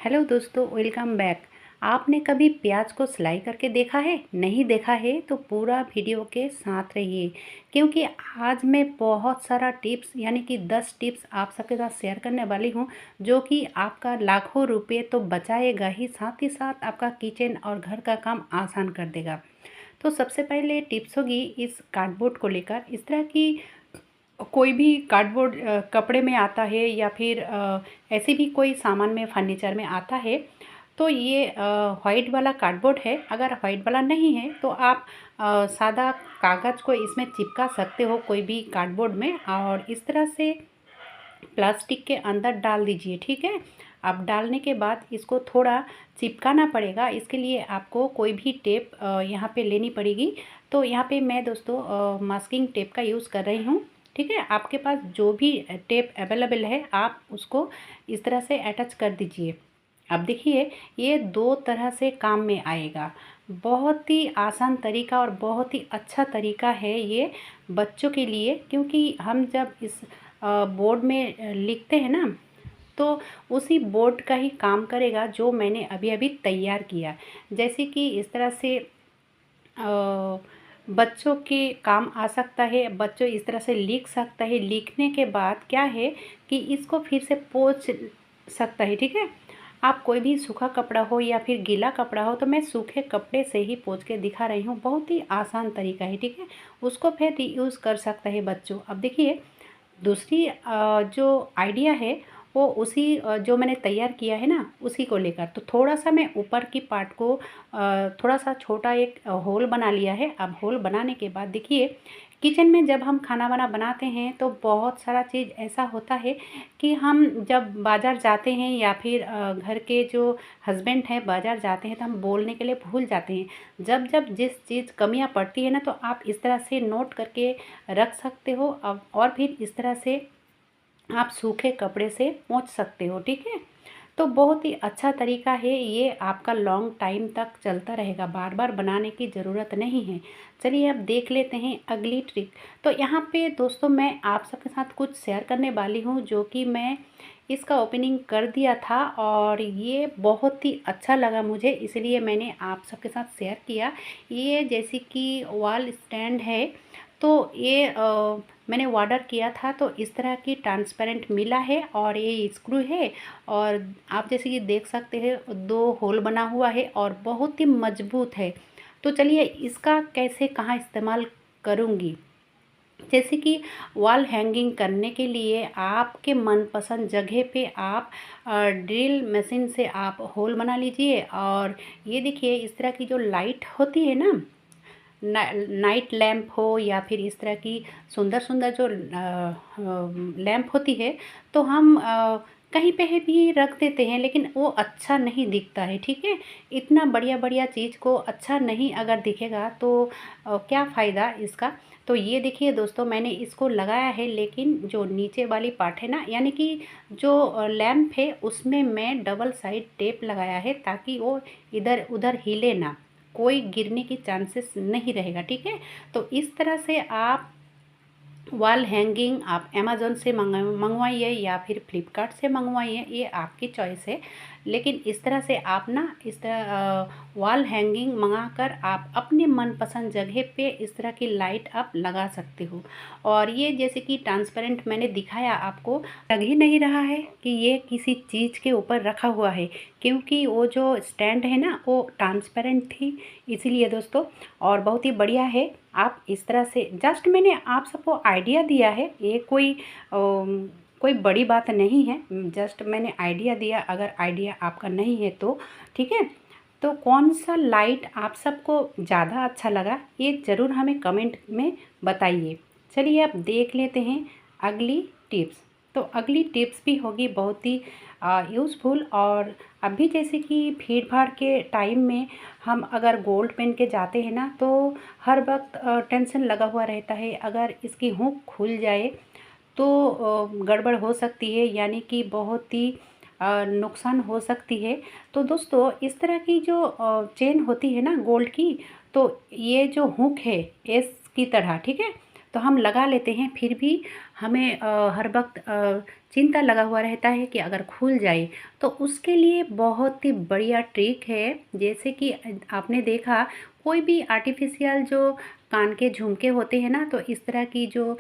Hello दोस्तों, welcome back. आपने कभी प्याज को सिलाई करके देखा है? नहीं देखा है तो पूरा वीडियो के साथ रहिए, क्योंकि आज मैं बहुत सारा टिप्स यानी कि 10 टिप्स आप सबके साथ शेयर करने वाली हूं, जो कि आपका लाखों रुपए तो बचाएगा ही, साथ साथ आपका किचन और घर का काम आसान कर देगा। तो सबसे पहले टिप्स होगी इस कार्डबोर्ड को लेकर। इस तरह की कोई भी कार्डबोर्ड कपड़े में आता है या फिर ऐसे भी कोई सामान में, फर्नीचर में आता है, तो ये वाइट वाला कार्डबोर्ड है। अगर वाइट वाला नहीं है तो आप सादा कागज़ को इसमें चिपका सकते हो कोई भी कार्डबोर्ड में, और इस तरह से प्लास्टिक के अंदर डाल दीजिए। ठीक है। अब डालने के बाद इसको थोड़ा चिपकाना पड़ेगा। इसके लिए आपको कोई भी टेप यहाँ पे लेनी पड़ेगी। तो यहाँ पे मैं दोस्तों मास्किंग टेप का यूज़ कर रही हूँ। ठीक है। आपके पास जो भी टेप अवेलेबल है आप उसको इस तरह से अटैच कर दीजिए। अब देखिए, ये दो तरह से काम में आएगा। बहुत ही आसान तरीका और बहुत ही अच्छा तरीका है ये बच्चों के लिए, क्योंकि हम जब इस बोर्ड में लिखते हैं ना, तो उसी बोर्ड का ही काम करेगा जो मैंने अभी अभी तैयार किया। जैसे कि इस तरह से बच्चों के काम आ सकता है, बच्चों इस तरह से लिख सकता है। लिखने के बाद क्या है कि इसको फिर से पोंछ सकता है। ठीक है। आप कोई भी सूखा कपड़ा हो या फिर गीला कपड़ा हो, तो मैं सूखे कपड़े से ही पोंछ के दिखा रही हूँ। बहुत ही आसान तरीका है। ठीक है। उसको फिर रीयूज़ कर सकता है बच्चों। अब देखिए, दूसरी जो आइडिया है वो उसी जो मैंने तैयार किया है ना, उसी को लेकर। तो थोड़ा सा मैं ऊपर की पार्ट को थोड़ा सा छोटा एक होल बना लिया है। अब होल बनाने के बाद देखिए, किचन में जब हम खाना वाना बनाते हैं तो बहुत सारा चीज़ ऐसा होता है कि हम जब बाज़ार जाते हैं या फिर घर के जो हस्बैंड हैं बाज़ार जाते हैं, तो हम बोलने के लिए भूल जाते हैं। जब जब जिस चीज़ कमियां पड़ती है ना, तो आप इस तरह से नोट करके रख सकते हो। अब और फिर इस तरह से आप सूखे कपड़े से पोंछ सकते हो। ठीक है। तो बहुत ही अच्छा तरीका है ये, आपका लॉन्ग टाइम तक चलता रहेगा, बार बार बनाने की ज़रूरत नहीं है। चलिए अब देख लेते हैं अगली ट्रिक। तो यहाँ पे दोस्तों मैं आप सबके साथ कुछ शेयर करने वाली हूँ, जो कि मैं इसका ओपनिंग कर दिया था और ये बहुत ही अच्छा लगा मुझे, इसलिए मैंने आप सबके साथ शेयर किया। ये जैसे कि वॉल स्टैंड है, तो ये मैंने ऑर्डर किया था, तो इस तरह की ट्रांसपेरेंट मिला है और ये स्क्रू है। और आप जैसे कि देख सकते हैं, दो होल बना हुआ है और बहुत ही मजबूत है। तो चलिए इसका कैसे कहाँ इस्तेमाल करूँगी। जैसे कि वॉल हैंगिंग करने के लिए आपके मनपसंद जगह पे आप ड्रिल मशीन से आप होल बना लीजिए। और ये देखिए, इस तरह की जो लाइट होती है ना, नाइट लैम्प हो या फिर इस तरह की सुंदर सुंदर जो लैम्प होती है, तो हम कहीं पे भी रख देते हैं, लेकिन वो अच्छा नहीं दिखता है। ठीक है। इतना बढ़िया बढ़िया चीज़ को अच्छा नहीं अगर दिखेगा तो क्या फ़ायदा इसका। तो ये देखिए दोस्तों, मैंने इसको लगाया है, लेकिन जो नीचे वाली पार्ट है ना, यानी कि जो लैम्प है, उसमें मैं डबल साइड टेप लगाया है, ताकि वो इधर उधर हिले ना, कोई गिरने की चांसेस नहीं रहेगा। ठीक है। तो इस तरह से आप वॉल हैंगिंग आप अमेज़न से मंगवाइए या फिर फ्लिपकार्ट से मंगवाइए, ये आपकी चॉइस है। लेकिन इस तरह से आप ना, इस तरह वॉल हैंगिंग मंगाकर आप अपने मनपसंद जगह पे इस तरह की लाइट आप लगा सकते हो। और ये जैसे कि ट्रांसपेरेंट मैंने दिखाया आपको, लग ही नहीं रहा है कि ये किसी चीज़ के ऊपर रखा हुआ है, क्योंकि वो जो स्टैंड है ना वो ट्रांसपेरेंट थी, इसीलिए दोस्तों। और बहुत ही बढ़िया है। आप इस तरह से, जस्ट मैंने आप सबको आइडिया दिया है, ये कोई बड़ी बात नहीं है, जस्ट मैंने आइडिया दिया। अगर आइडिया आपका नहीं है तो ठीक है। तो कौन सा लाइट आप सबको ज़्यादा अच्छा लगा, ये ज़रूर हमें कमेंट में बताइए। चलिए अब देख लेते हैं अगली टिप्स। तो अगली टिप्स भी होगी बहुत ही यूज़फुल। और अभी जैसे कि भीड़ भाड़ के टाइम में हम अगर गोल्ड पहन के जाते हैं ना, तो हर वक्त टेंशन लगा हुआ रहता है। अगर इसकी हुक खुल जाए तो गड़बड़ हो सकती है, यानी कि बहुत ही नुकसान हो सकती है। तो दोस्तों इस तरह की जो चेन होती है ना गोल्ड की, तो ये जो हुक है एस की तरह, ठीक है, तो हम लगा लेते हैं, फिर भी हमें हर वक्त चिंता लगा हुआ रहता है कि अगर खुल जाए। तो उसके लिए बहुत ही बढ़िया ट्रिक है। जैसे कि आपने देखा कोई भी आर्टिफिशियल जो कान के झुमके होते हैं ना, तो इस तरह की जो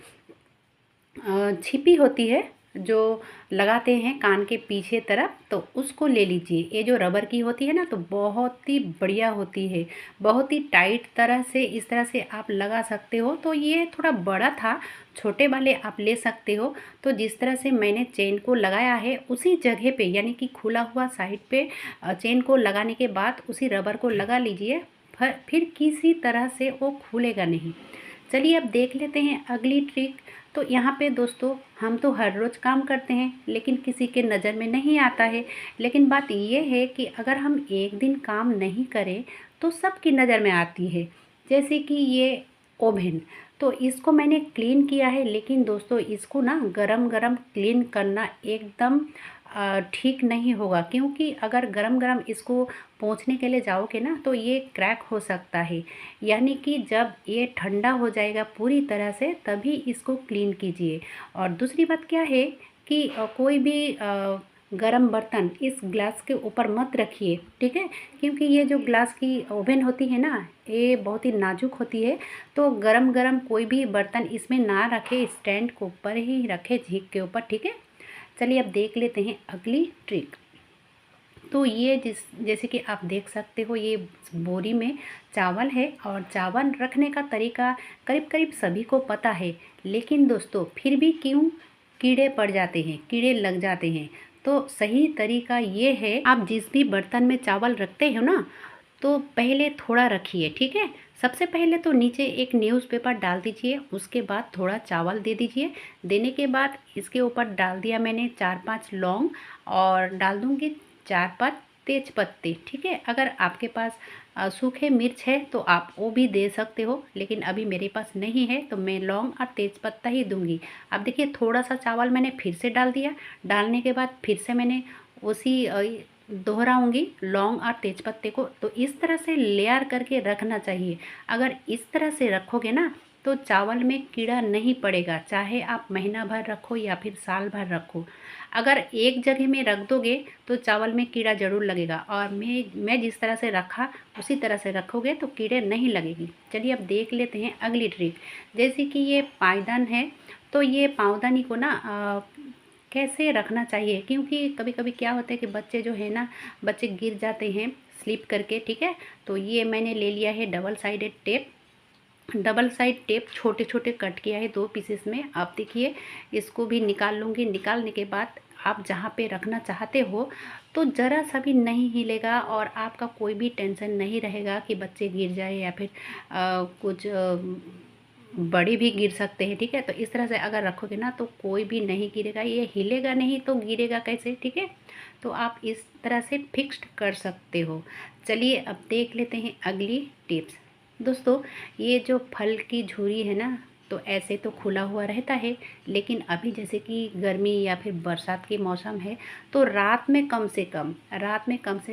छिपी होती है जो लगाते हैं कान के पीछे तरफ, तो उसको ले लीजिए। ये जो रबर की होती है ना, तो बहुत ही बढ़िया होती है, बहुत ही टाइट तरह से इस तरह से आप लगा सकते हो। तो ये थोड़ा बड़ा था, छोटे वाले आप ले सकते हो। तो जिस तरह से मैंने चेन को लगाया है उसी जगह पे, यानी कि खुला हुआ साइड पे चेन को लगाने के बाद उसी रबर को लगा लीजिए, फिर किसी तरह से वो खुलेगा नहीं। चलिए अब देख लेते हैं अगली ट्रिक। तो यहाँ पे दोस्तों, हम तो हर रोज़ काम करते हैं लेकिन किसी के नज़र में नहीं आता है। लेकिन बात ये है कि अगर हम एक दिन काम नहीं करें तो सबकी नज़र में आती है। जैसे कि ये ओवन, तो इसको मैंने क्लीन किया है, लेकिन दोस्तों इसको ना गरम गरम क्लीन करना एकदम ठीक नहीं होगा, क्योंकि अगर गरम गरम इसको पोंछने के लिए जाओगे ना तो ये क्रैक हो सकता है। यानी कि जब ये ठंडा हो जाएगा पूरी तरह से तभी इसको क्लीन कीजिए। और दूसरी बात क्या है कि कोई भी गरम बर्तन इस ग्लास के ऊपर मत रखिए, ठीक है, क्योंकि ये जो ग्लास की ओवन होती है ना, ये बहुत ही नाजुक होती है। तो गरम गरम कोई भी बर्तन इसमें ना रखे, स्टैंड के ऊपर ही रखे, झीक के ऊपर, ठीक है। चलिए अब देख लेते हैं अगली ट्रिक। तो ये जैसे कि आप देख सकते हो, ये बोरी में चावल है और चावल रखने का तरीका करीब करीब सभी को पता है। लेकिन दोस्तों फिर भी क्यों कीड़े पड़ जाते हैं, कीड़े लग जाते हैं। तो सही तरीका ये है, आप जिस भी बर्तन में चावल रखते हो ना, तो पहले थोड़ा रखिए, ठीक है। सबसे पहले तो नीचे एक न्यूज़पेपर डाल दीजिए, उसके बाद थोड़ा चावल दे दीजिए। देने के बाद इसके ऊपर डाल दिया मैंने 4-5 लौंग और डाल दूँगी 4-5 तेज पत्ते, ठीक है। अगर आपके पास सूखे मिर्च है तो आप वो भी दे सकते हो, लेकिन अभी मेरे पास नहीं है तो मैं लौंग और तेज पत्ता ही दूंगी। अब देखिए थोड़ा सा चावल मैंने फिर से डाल दिया, डालने के बाद फिर से मैंने उसी दोहराऊंगी लौंग और तेज़पत्ते को। तो इस तरह से लेयर करके रखना चाहिए। अगर इस तरह से रखोगे ना तो चावल में कीड़ा नहीं पड़ेगा, चाहे आप महीना भर रखो या फिर साल भर रखो। अगर एक जगह में रख दोगे तो चावल में कीड़ा ज़रूर लगेगा, और मैं जिस तरह से रखा उसी तरह से रखोगे तो कीड़े नहीं लगेगी। चलिए अब देख लेते हैं अगली ट्रिक। जैसे कि ये पायदान है, तो ये पावदानी को ना कैसे रखना चाहिए, क्योंकि कभी कभी क्या होता है कि बच्चे जो है ना, बच्चे गिर जाते हैं स्लिप करके, ठीक है। तो ये मैंने ले लिया है double sided tape, double side tape छोटे छोटे कट किया है 2 पीसेस में। आप देखिए इसको भी निकाल लूँगी। निकालने के बाद आप जहाँ पे रखना चाहते हो तो ज़रा सा भी नहीं हिलेगा, और आपका कोई भी टेंशन नहीं रहेगा कि बच्चे गिर जाए या फिर कुछ बड़े भी गिर सकते हैं, ठीक है। तो इस तरह से अगर रखोगे ना तो कोई भी नहीं गिरेगा, ये हिलेगा नहीं तो गिरेगा कैसे, ठीक है। तो आप इस तरह से फिक्स्ड कर सकते हो। चलिए अब देख लेते हैं अगली टिप्स। दोस्तों ये जो फल की झुरी है ना, तो ऐसे तो खुला हुआ रहता है, लेकिन अभी जैसे कि गर्मी या फिर बरसात के मौसम है, तो रात में कम से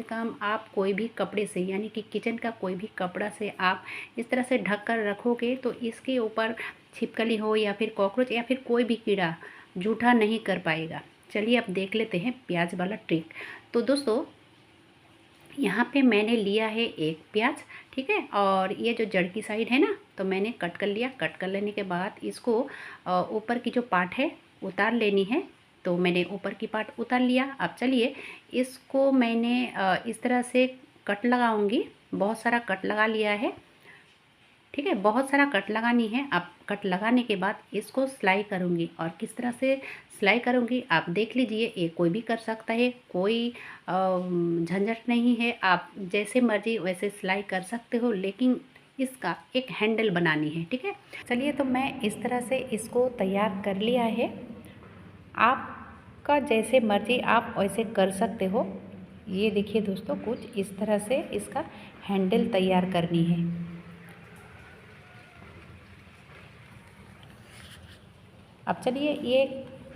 कम आप कोई भी कपड़े से, यानी कि किचन का कोई भी कपड़ा से आप इस तरह से ढक कर रखोगे तो इसके ऊपर छिपकली हो या फिर कॉकरोच या फिर कोई भी कीड़ा जूठा नहीं कर पाएगा। चलिए अब देख लेते हैं प्याज वाला ट्रिक। तो दोस्तों यहाँ पे मैंने लिया है एक प्याज, ठीक है, और ये जो जड़ की साइड है ना, तो मैंने कट कर लिया। कट कर लेने के बाद इसको ऊपर की जो पार्ट है उतार लेनी है। तो मैंने ऊपर की पार्ट उतार लिया। अब चलिए इसको मैंने इस तरह से कट लगाऊंगी। बहुत सारा कट लगा लिया है, ठीक है, बहुत सारा कट लगानी है। अब कट लगाने के बाद इसको सिलाई करूँगी, और किस तरह से सिलाई करूँगी आप देख लीजिए। ये कोई भी कर सकता है, कोई झंझट नहीं है, आप जैसे मर्जी वैसे सिलाई कर सकते हो, लेकिन इसका एक हैंडल बनानी है, ठीक है। चलिए तो मैं इस तरह से इसको तैयार कर लिया है। आपका जैसे मर्जी आप वैसे कर सकते हो। ये देखिए दोस्तों, कुछ इस तरह से इसका हैंडल तैयार करनी है। अब चलिए ये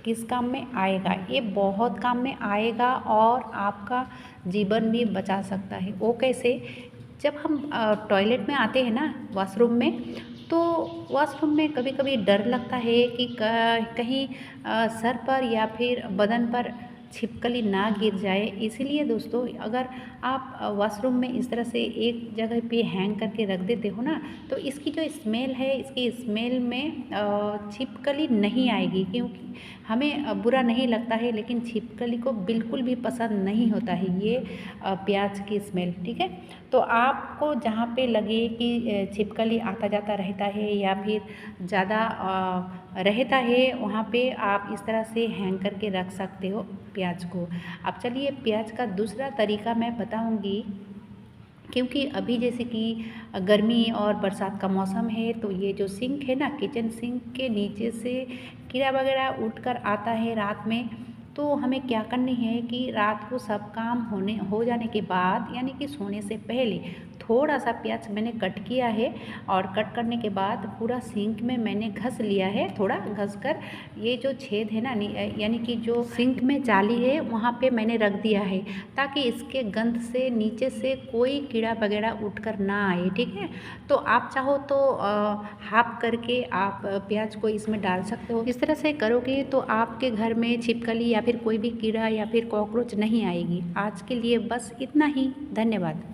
किस काम में आएगा, ये बहुत काम में आएगा और आपका जीवन भी बचा सकता है। वो कैसे, जब हम टॉयलेट में आते हैं ना, वॉशरूम में, तो वॉशरूम में कभी कभी डर लगता है कि कहीं सर पर या फिर बदन पर छिपकली ना गिर जाए। इसीलिए दोस्तों, अगर आप वॉशरूम में इस तरह से एक जगह पे हैंग करके रख देते हो ना, तो इसकी जो स्मेल है, इसकी स्मेल में छिपकली नहीं आएगी, क्योंकि हमें बुरा नहीं लगता है, लेकिन छिपकली को बिल्कुल भी पसंद नहीं होता है ये प्याज की स्मेल। ठीक है, तो आपको जहाँ पे लगे कि छिपकली आता जाता रहता है या फिर ज़्यादा रहता है, वहाँ पे आप इस तरह से हैंग करके रख सकते हो प्याज को। अब चलिए प्याज का दूसरा तरीका मैं बताऊँगी, क्योंकि अभी जैसे कि गर्मी और बरसात का मौसम है, तो ये जो सिंक है ना, किचन सिंक के नीचे से कीड़ा वगैरह उठकर आता है रात में। तो हमें क्या करनी है कि रात को सब काम हो जाने के बाद, यानी कि सोने से पहले थोड़ा सा प्याज मैंने कट किया है, और कट करने के बाद पूरा सिंक में मैंने घस लिया है, थोड़ा घस कर ये जो छेद है ना, यानी कि जो सिंक में जाली है वहाँ पे मैंने रख दिया है, ताकि इसके गंध से नीचे से कोई कीड़ा वगैरह उठकर ना आए। ठीक है, तो आप चाहो तो हाफ करके आप प्याज को इसमें डाल सकते हो। इस तरह से करोगे तो आपके घर में छिपकली या फिर कोई भी कीड़ा या फिर कॉकरोच नहीं आएगी। आज के लिए बस इतना ही। धन्यवाद।